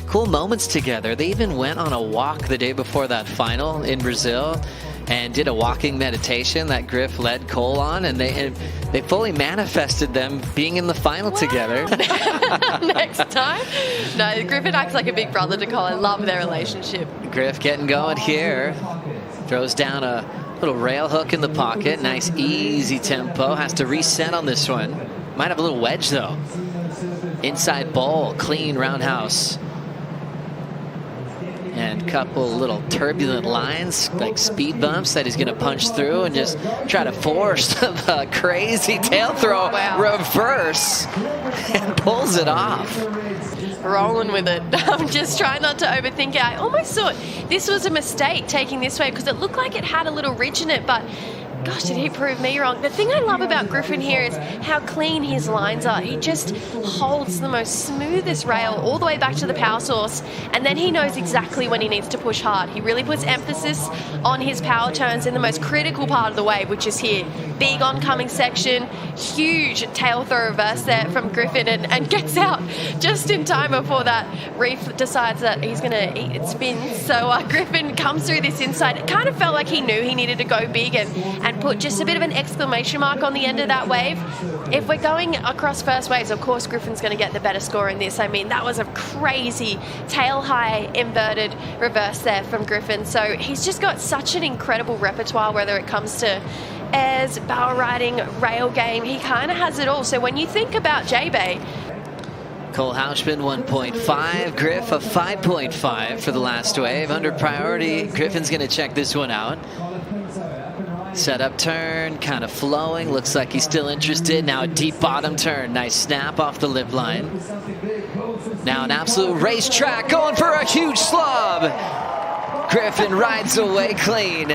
cool moments together. They even went on a walk the day before that final in Brazil and did a walking meditation that Griff led Cole on, and they fully manifested them being in the final together. Next time. No, Griffin acts like a big brother to Cole. I love their relationship. Griff getting going here. Throws down a little rail hook in the pocket. Nice easy tempo. Has to reset on this one. Might have a little wedge though. Inside bowl, clean roundhouse. And a couple little turbulent lines, like speed bumps that he's going to punch through and just try to force the crazy tail throw reverse and pulls it off. Rolling with it. I'm just trying not to overthink it. I almost thought this was a mistake taking this way because it looked like it had a little ridge in it, but gosh, did he prove me wrong. The thing I love about Griffin here is how clean his lines are. He just holds the most smoothest rail all the way back to the power source, and then he knows exactly when he needs to push hard. He really puts emphasis on his power turns in the most critical part of the wave, which is here. Big oncoming section, huge tail throw reverse there from Griffin, and gets out just in time before that reef decides that he's going to eat its fins. So Griffin comes through this inside. It kind of felt like he knew he needed to go big and put just a bit of an exclamation mark on the end of that wave. If we're going across first waves, of course Griffin's going to get the better score in this. I mean, that was a crazy tail high inverted reverse there from Griffin. So he's just got such an incredible repertoire, whether it comes to airs, barrel riding, rail game. He kind of has it all. So when you think about J-Bay, C.Houshmand 1.5, Griff a 5.5 for the last wave. Under priority, Griffin's going to check this one out. Set up turn, kind of flowing. Looks like he's still interested. Now a deep bottom turn. Nice snap off the lip line. Now an absolute racetrack going for a huge slub. Griffin rides away clean,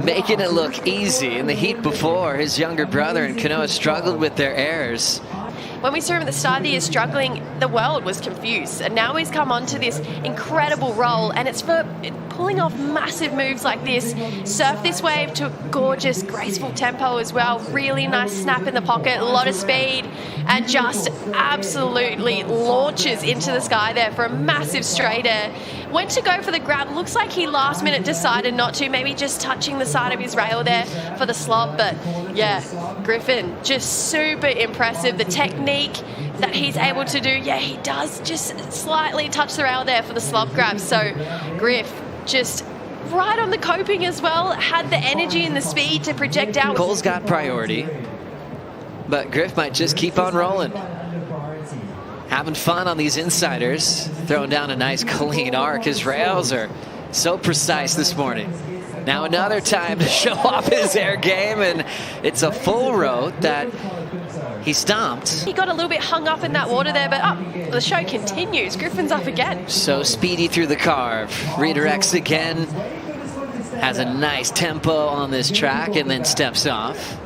making it look easy. In the heat before, his younger brother and Kanoa struggled with their airs. When we saw him at the start of the year struggling, the world was confused. And now he's come onto this incredible roll, and it's for pulling off massive moves like this. Surf this wave to a gorgeous, graceful tempo as well. Really nice snap in the pocket, a lot of speed, and just absolutely launches into the sky there for a massive straight air. Went to go for the grab. Looks like he last minute decided not to, maybe just touching the side of his rail there for the slob. But yeah, Griffin, just super impressive. The technique that he's able to do, yeah, he does just slightly touch the rail there for the slob grab. So Griff just right on the coping as well, had the energy and the speed to project out. Cole's got priority, but Griff might just keep on rolling. Having fun on these insiders, throwing down a nice clean arc. His rails are so precise this morning. Now another time to show off his air game, and it's a full road that he stomped. He got a little bit hung up in that water there, but the show continues. Griffin's up again. So speedy through the carve. Redirects again. Has a nice tempo on this track and then steps off.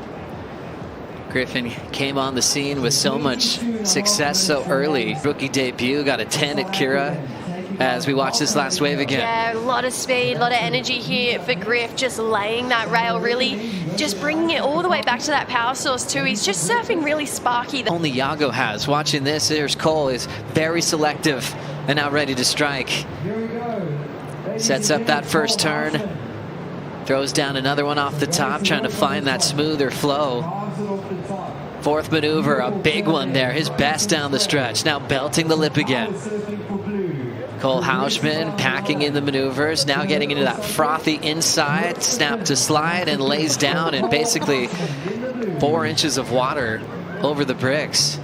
Griffin came on the scene with so much success so early. Rookie debut, got a 10 at Kira as we watch this last wave again. Yeah, a lot of speed, a lot of energy here for Griff, just laying that rail, really just bringing it all the way back to that power source too. He's just surfing really sparky. Only Yago has. Watching this, there's Cole, is very selective and now ready to strike. Sets up that first turn. Throws down another one off the top, trying to find that smoother flow. Fourth maneuver, a big one there, his best down the stretch. Now belting the lip again. C.Houshmand packing in the maneuvers, now getting into that frothy inside, snap to slide, and lays down in basically 4 inches of water over the bricks.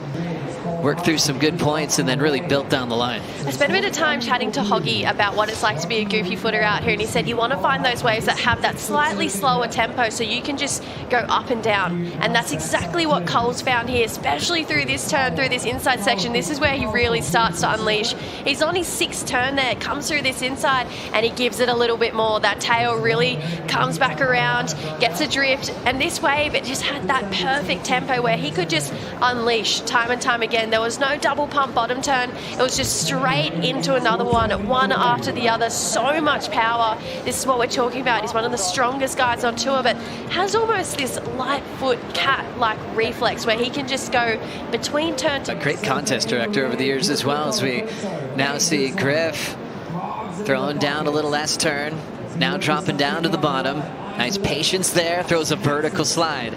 Worked through some good points and then really built down the line. I spent a bit of time chatting to Hoggy about what it's like to be a goofy footer out here, and he said you want to find those waves that have that slightly slower tempo so you can just go up and down, and that's exactly what Cole's found here, especially through this turn, through this inside section. This is where he really starts to unleash. He's on his 6th turn there, comes through this inside, and he gives it a little bit more. That tail really comes back around, gets a drift, and this wave, it just had that perfect tempo where he could just unleash time and time again. There was no double pump bottom turn. It was just straight into another one after the other. So much power. This is what we're talking about. He's one of the strongest guys on tour, but has almost this light foot cat-like reflex where he can just go between turn to... A great contest director over the years as well, as we now see Griff throwing down a little S-turn, now dropping down to the bottom. Nice patience there, throws a vertical slide.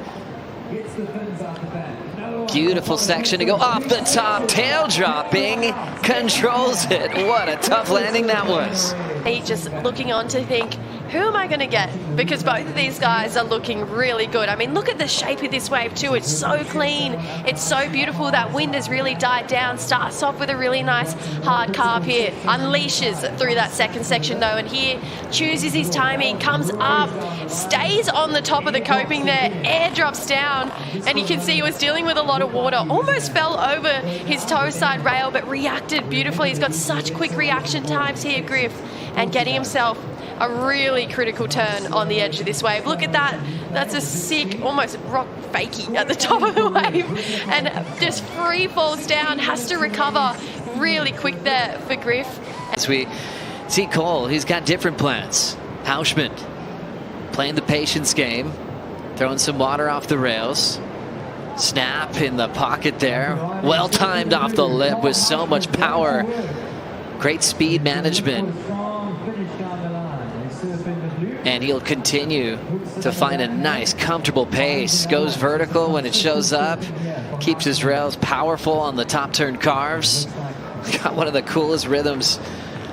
Beautiful section to go off the top, tail dropping, controls it. What a tough landing that was. He just looking on to think, who am I going to get? Because both of these guys are looking really good. I mean, look at the shape of this wave too. It's so clean. It's so beautiful. That wind has really died down. Starts off with a really nice hard carve here. Unleashes through that second section though. And here chooses his timing, comes up, stays on the top of the coping there, air drops down. And you can see he was dealing with a lot of water. Almost fell over his toe side rail, but reacted beautifully. He's got such quick reaction times here, Griff. And getting himself a really critical turn on the edge of this wave. Look at that. That's a sick, almost rock fakie at the top of the wave. And just free falls down, has to recover really quick there for Griff. As we see Cole, he's got different plans. Houshmand playing the patience game, throwing some water off the rails. Snap in the pocket there. Well timed off the lip with so much power. Great speed management. And he'll continue to find a nice, comfortable pace. Goes vertical when it shows up. Keeps his rails powerful on the top turn carves. Got one of the coolest rhythms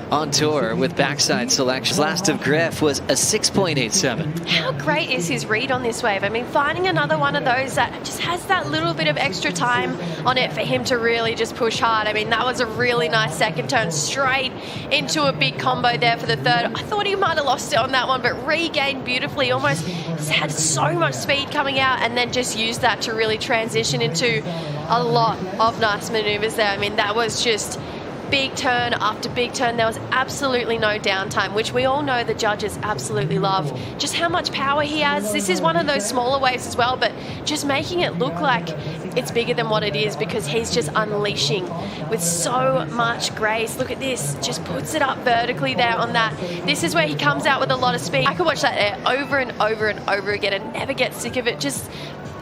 on tour with backside selections. Last of Griff was a 6.87. How great is his read on this wave? I mean, finding another one of those that just has that little bit of extra time on it for him to really just push hard. I mean, that was a really nice second turn straight into a big combo there for the third. I thought he might have lost it on that one, but regained beautifully. Almost had so much speed coming out and then just used that to really transition into a lot of nice maneuvers there. I mean, that was just big turn after big turn. There was absolutely no downtime, which we all know the judges absolutely love. Just how much power he has. This is one of those smaller waves as well, but just making it look like it's bigger than what it is because he's just unleashing with so much grace. Look at this, just puts it up vertically there on that. This is where he comes out with a lot of speed. I could watch that air over and over and over again and never get sick of it. Just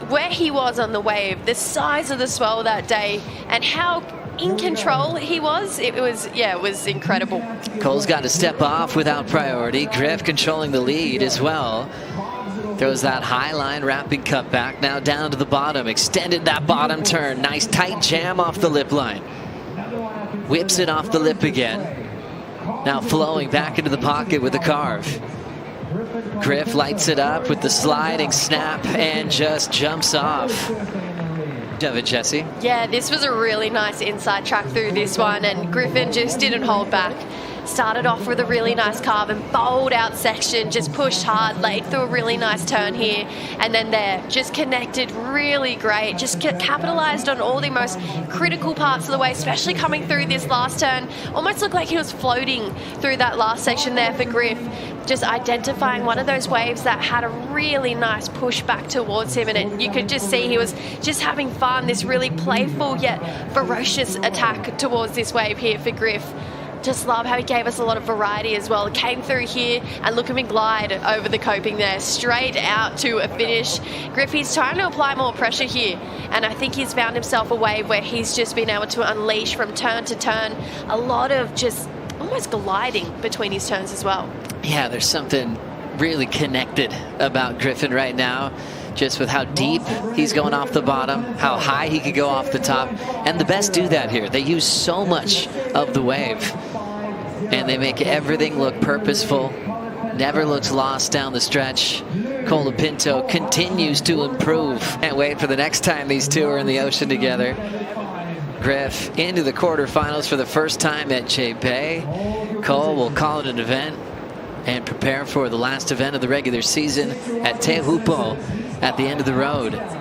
where he was on the wave, the size of the swell that day, and how in control he was. It was incredible. Cole's got to step off without priority. Griff controlling the lead as well. Throws that high line wrapping cut back. Now down to the bottom. Extended that bottom turn. Nice tight jam off the lip line. Whips it off the lip again. Now flowing back into the pocket with the carve. Griff lights it up with the sliding snap and just jumps off. Of it, Jesse. Yeah, this was a really nice inside track through this one, and Griffin just didn't hold back. Started off with a really nice carve and bowled out section, just pushed hard, laid through a really nice turn here, and then there, just connected really great, just capitalized on all the most critical parts of the way, especially coming through this last turn. Almost looked like he was floating through that last section there for Griff, just identifying one of those waves that had a really nice push back towards him, and you could just see he was just having fun, this really playful yet ferocious attack towards this wave here for Griff. Just love how he gave us a lot of variety as well. Came through here and look at him glide over the coping there, straight out to a finish. Griffey's trying to apply more pressure here, and I think he's found himself a wave where he's just been able to unleash from turn to turn. A lot of just almost gliding between his turns as well. Yeah, there's something really connected about Griffin right now, just with how deep he's going off the bottom, how high he could go off the top. And the best do that here. They use so much of the wave, and they make everything look purposeful. Never looks lost down the stretch. Colapinto continues to improve. Can't wait for the next time these two are in the ocean together. Griff into the quarterfinals for the first time at J-Bay. Cole will call it an event and prepare for the last event of the regular season at C.Houshmand at the end of the road.